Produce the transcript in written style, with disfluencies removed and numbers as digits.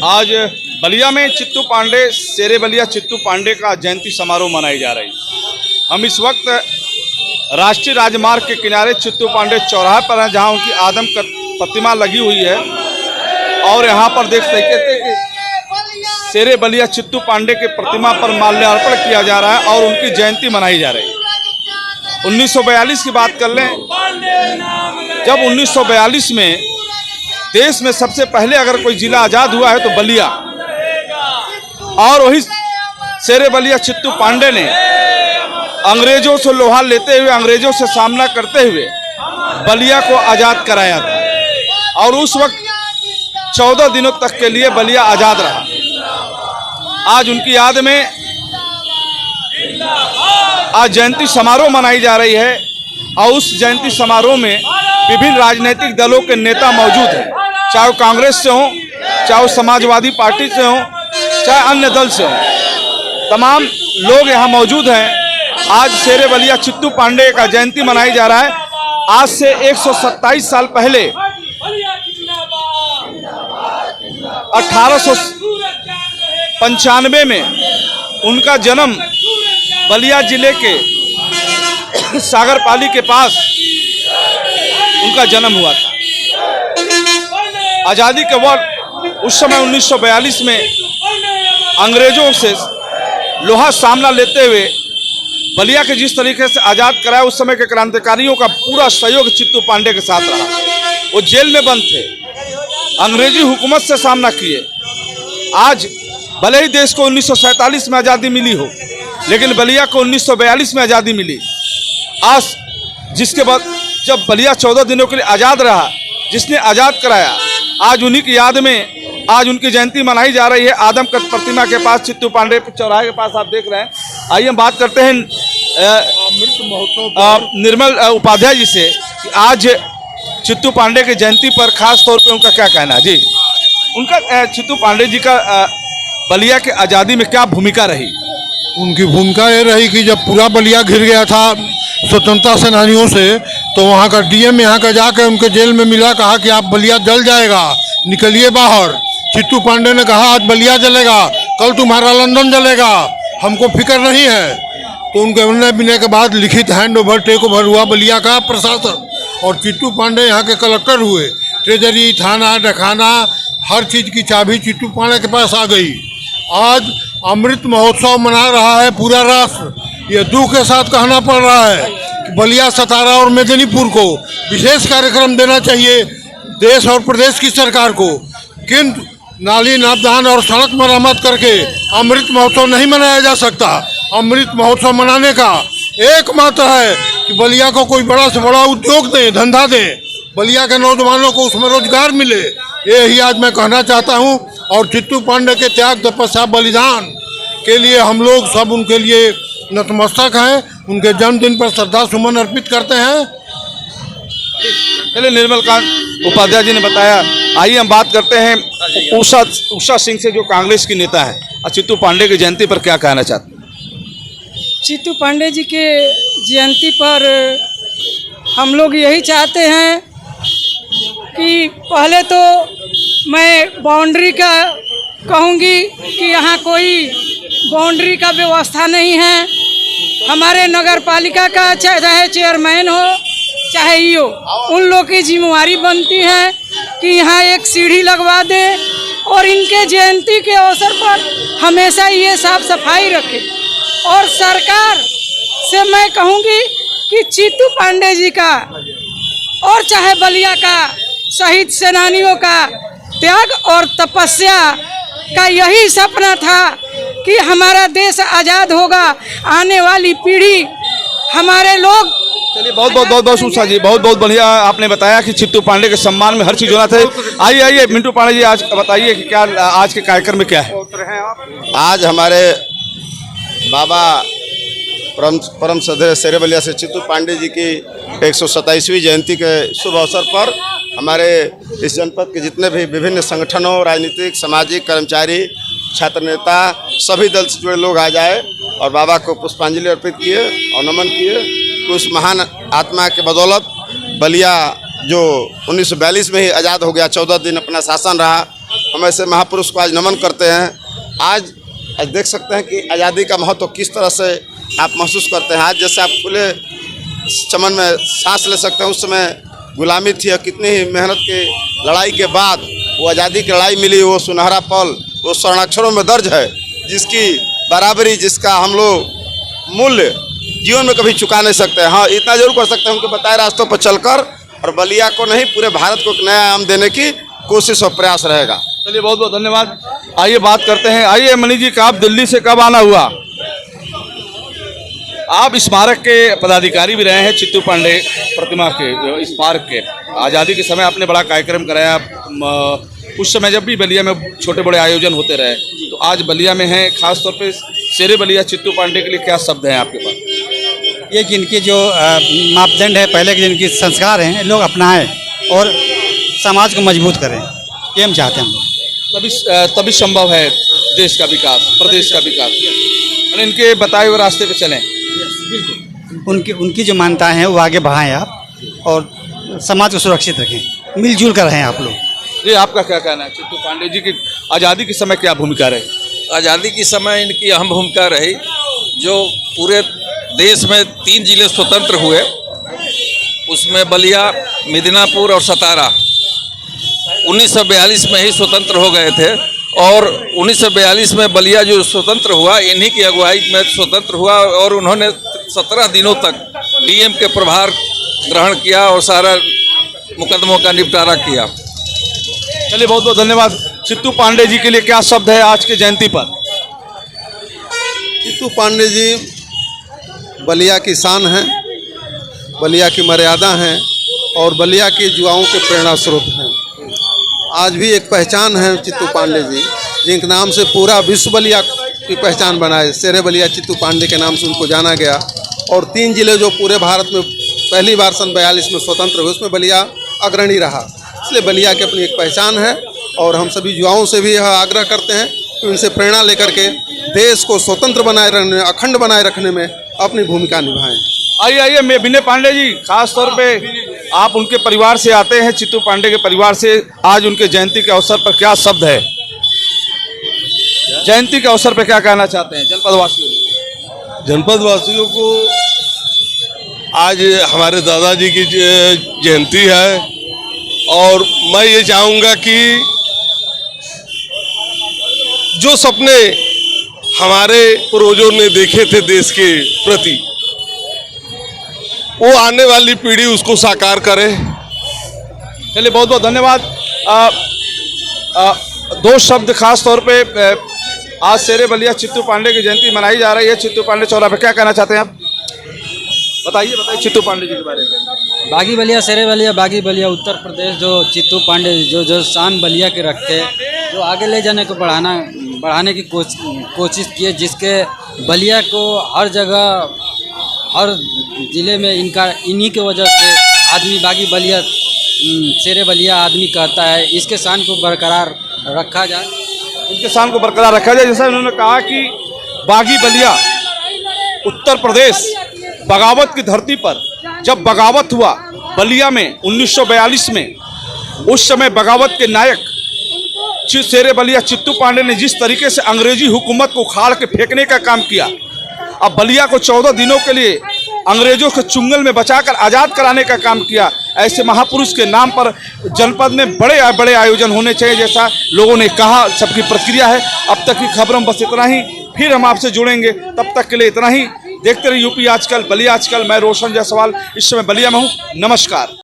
आज बलिया में चित्तू पांडे शेरे बलिया चित्तू पांडे का जयंती समारोह मनाई जा रही। हम इस वक्त राष्ट्रीय राजमार्ग के किनारे चित्तू पांडे चौराहे पर हैं, जहां उनकी आदम प्रतिमा लगी हुई है और यहां पर देख सकते थे कि शेरे बलिया चित्तू पांडे के प्रतिमा पर माल्यार्पण किया जा रहा है और उनकी जयंती मनाई जा रही है। 1942 की बात कर लें, जब 1942 में देश में सबसे पहले अगर कोई जिला आज़ाद हुआ है तो बलिया, और वही शेरे बलिया चित्तू पांडे ने अंग्रेजों से लोहा लेते हुए, अंग्रेजों से सामना करते हुए बलिया को आज़ाद कराया था और उस वक्त 14 दिनों तक के लिए बलिया आज़ाद रहा। आज उनकी याद में आज जयंती समारोह मनाई जा रही है और उस जयंती समारोह में विभिन्न राजनीतिक दलों के नेता मौजूद हैं, चाहे वो कांग्रेस से हों, चाहे वो समाजवादी पार्टी से हों, चाहे अन्य दल से हों, तमाम लोग यहाँ मौजूद हैं। आज शेरे बलिया चित्तू पांडे का जयंती मनाई जा रहा है। आज से 127 साल पहले 1895 में उनका जन्म बलिया जिले के सागरपाली के पास उनका जन्म हुआ था। आज़ादी के वक्त उस समय 1942 में अंग्रेजों से लोहा सामना लेते हुए बलिया के जिस तरीके से आज़ाद कराया, उस समय के क्रांतिकारियों का पूरा सहयोग चित्तू पांडे के साथ रहा। वो जेल में बंद थे, अंग्रेजी हुकूमत से सामना किए। आज भले ही देश को 1947 में आज़ादी मिली हो, लेकिन बलिया को 1942 में आज़ादी मिली। आज जिसके बाद जब बलिया 14 दिनों के लिए आज़ाद रहा, जिसने आज़ाद कराया, आज उन्हीं की याद में आज उनकी जयंती मनाई जा रही है। आदमकद प्रतिमा के पास चित्तू पांडे चौराहे के पास आप देख रहे हैं। आइए हम बात करते हैं निर्मल उपाध्याय जी से कि आज चित्तू पांडे की जयंती पर खास तौर पे उनका क्या कहना है। जी, उनका चित्तू पांडे जी का बलिया के आज़ादी में क्या भूमिका रही? उनकी भूमिका ये रही कि जब पूरा बलिया घिर गया था स्वतंत्रता सेनानियों से, तो वहाँ का डीएम यहाँ का जाकर उनके जेल में मिला, कहा कि आप बलिया जल जाएगा, निकलिए बाहर। चित्तू पांडे ने कहा आज बलिया जलेगा, कल तुम्हारा लंदन जलेगा, हमको फिक्र नहीं है। तो उनके निर्णय मिलने के बाद लिखित हैंड ओवर टेक ओवर हुआ बलिया का प्रशासन और चित्तू पांडे यहाँ के कलेक्टर हुए। ट्रेजरी, थाना, डखाना, हर चीज़ की चाबी चित्तू पांडे के पास आ गई। आज अमृत महोत्सव मना रहा है पूरा राष्ट्र। ये दुख के साथ कहना पड़ रहा है कि बलिया, सतारा और मेदिनीपुर को विशेष कार्यक्रम देना चाहिए देश और प्रदेश की सरकार को, किंतु नाली नापदान और सड़क मरम्मत करके अमृत महोत्सव नहीं मनाया जा सकता। अमृत महोत्सव मनाने का एकमात्र है कि बलिया को कोई बड़ा से बड़ा उद्योग दें, धंधा दें, बलिया के नौजवानों को उसमें रोजगार मिले। यही आज मैं कहना चाहता हूं। और चित्तू पांडे के त्याग, तपस्या, बलिदान के लिए हम लोग सब उनके लिए नतमस्तक हैं। उनके जन्मदिन पर श्रद्धा सुमन अर्पित करते हैं। चलिए, निर्मल कांत उपाध्याय जी ने बताया। आइए हम बात करते हैं उषा सिंह से, जो कांग्रेस की नेता है, और चित्तू पांडे की जयंती पर क्या कहना चाहते हैं? चित्तू पांडे जी के जयंती पर हम लोग यही चाहते हैं कि पहले तो मैं बाउंड्री का कहूँगी कि यहाँ कोई बाउंड्री का व्यवस्था नहीं है। हमारे नगर पालिका का चाहे चेयरमैन हो चाहे ईओ, उन लोग की जिम्मेवारी बनती है कि यहाँ एक सीढ़ी लगवा दे और इनके जयंती के अवसर पर हमेशा ये साफ सफाई रखे। और सरकार से मैं कहूँगी कि चित्तू पांडे जी का और चाहे बलिया का शहीद सेनानियों का त्याग और तपस्या का यही सपना था कि हमारा देश आज़ाद होगा, आने वाली पीढ़ी हमारे लोग। चलिए, बहुत उषा जी, बहुत बढ़िया आपने बताया कि चित्तू पांडे के सम्मान में हर चीज़ होना चाहिए। आइए मिंटू पांडे जी, आज बताइए कि क्या आज के कार्यक्रम में क्या है? आज हमारे बाबा परम श्रद्धेय शेरे बलिया से चित्तू पांडे जी की 127वीं जयंती के शुभ अवसर पर हमारे इस जनपद के जितने भी विभिन्न संगठनों, राजनीतिक, सामाजिक, कर्मचारी, छात्र नेता, सभी दल से जुड़े लोग आ जाए और बाबा को पुष्पांजलि अर्पित किए और नमन किए कि उस महान आत्मा के बदौलत बलिया जो 1942 में ही आज़ाद हो गया, 14 दिन अपना शासन रहा, हम ऐसे महापुरुष को आज नमन करते हैं। आज देख सकते हैं कि आज़ादी का महत्व किस तरह से आप महसूस करते हैं। आज जैसे आप खुले चमन में सांस ले सकते हैं, उस समय गुलामी थी और कितनी ही मेहनत की लड़ाई के बाद वो आज़ादी की लड़ाई मिली, वो सुनहरा पल वो स्वर्णाक्षरों में दर्ज है, जिसकी बराबरी, जिसका हम लोग मूल्य जीवन में कभी चुका नहीं सकते। हाँ, इतना जरूर कर सकते हैं उनके बताए रास्तों पर चलकर, और बलिया को नहीं पूरे भारत को एक नया आयाम देने की कोशिश और प्रयास रहेगा। चलिए, बहुत बहुत धन्यवाद। आइए बात करते हैं। आइए मनीष जी, का आप दिल्ली से कब आना हुआ? आप स्मारक के पदाधिकारी भी रहे हैं, चित्तू पांडे प्रतिमा के स्मारक के। आज़ादी के समय आपने बड़ा कार्यक्रम कराया। उस समय जब भी बलिया में छोटे बड़े आयोजन होते रहे, तो आज बलिया में हैं, खासतौर पे शेरे बलिया चित्तू पांडे के लिए क्या शब्द हैं आपके पास? ये जिनके जो मापदंड है, पहले के जिनके संस्कार हैं, लोग अपनाएं और समाज को मजबूत करें, ये हम चाहते हैं हम लोग। तभी संभव है देश का विकास, प्रदेश का विकास, और इनके बताए हुए रास्ते पे चलें। उनकी जो मान्यताएं हैं वो आगे बढ़ाएं आप, और समाज को सुरक्षित रखें, मिलजुल कर रहें आप लोग। जी, आपका क्या कहना है? चित्तू पांडे जी की आज़ादी के समय क्या भूमिका रही? आज़ादी के समय इनकी अहम भूमिका रही। जो पूरे देश में 3 जिले स्वतंत्र हुए, उसमें बलिया, मिदनापुर और सतारा 1942 में ही स्वतंत्र हो गए थे। और 1942 में बलिया जो स्वतंत्र हुआ, इन्हीं की अगुवाई में स्वतंत्र हुआ, और उन्होंने 17 दिनों तक डीएम के प्रभार ग्रहण किया और सारा मुकदमों का निपटारा किया। चलिए, बहुत बहुत धन्यवाद। चित्तू पांडे जी के लिए क्या शब्द है आज की जयंती पर? चित्तू पांडे जी बलिया की शान हैं, बलिया की मर्यादा हैं, और बलिया के युवाओं के प्रेरणा स्रोत हैं। आज भी एक पहचान है चित्तू पांडे जी, जिनके नाम से पूरा विश्व बलिया की पहचान बनाए। शेरे बलिया चित्तू पांडे के नाम से उनको जाना गया। और 3 जिले जो पूरे भारत में पहली बार सन 42 में स्वतंत्र हुए, उसमें बलिया अग्रणी रहा। इसलिए बलिया की अपनी एक पहचान है, और हम सभी युवाओं से भी यह आग्रह करते हैं कि उनसे प्रेरणा लेकर के देश को स्वतंत्र बनाए रखने, अखंड बनाए रखने में अपनी भूमिका निभाएं। आइए मैं विनय पांडे जी, खास तौर पे आप उनके परिवार से आते हैं, चित्तू पांडे के परिवार से। आज उनके जयंती के अवसर पर क्या शब्द है? जयंती के अवसर पर क्या कहना चाहते हैं जनपद वासियों? जनपद वासियों को आज हमारे दादाजी की जयंती है, और मैं ये चाहूँगा कि जो सपने हमारे पूर्वजों ने देखे थे देश के प्रति, वो आने वाली पीढ़ी उसको साकार करे। चलिए, बहुत बहुत धन्यवाद। 2 शब्द खास तौर पे, आज शेरे बलिया चित्तू पांडे की जयंती मनाई जा रही है चित्तू पांडे चौराहे पे, क्या कहना चाहते हैं आप? बताइए चित्तू पांडे जी के बारे में। बागी बलिया, शेरे बलिया, बागी बलिया उत्तर प्रदेश, जो चित्तू पांडे जो शान बलिया के रखते, जो आगे ले जाने को बढ़ाने की कोशिश किए, जिसके बलिया को हर जगह, हर जिले में इन्हीं की वजह से आदमी बागी बलिया, शेरे बलिया आदमी कहता है। इसके शान को बरकरार रखा जाए, इनके शान को बरकरार रखा जाए। जैसा उन्होंने कहा कि बागी बलिया उत्तर प्रदेश, बगावत की धरती पर जब बगावत हुआ बलिया में 1942 में, उस समय बगावत के नायक शेरे बलिया चित्तू पांडे ने जिस तरीके से अंग्रेजी हुकूमत को उखाड़ के फेंकने का काम किया, अब बलिया को 14 दिनों के लिए अंग्रेजों के चुंगल में बचाकर आज़ाद कराने का काम किया। ऐसे महापुरुष के नाम पर जनपद में बड़े बड़े आयोजन होने चाहिए, जैसा लोगों ने कहा। सबकी प्रतिक्रिया है। अब तक की खबरों में बस इतना ही, फिर हम आपसे जुड़ेंगे, तब तक के लिए इतना ही। देखते रहिए यूपी आजकल, बलिया आजकल। मैं रोशन जायसवाल इस समय बलिया में हूँ। नमस्कार।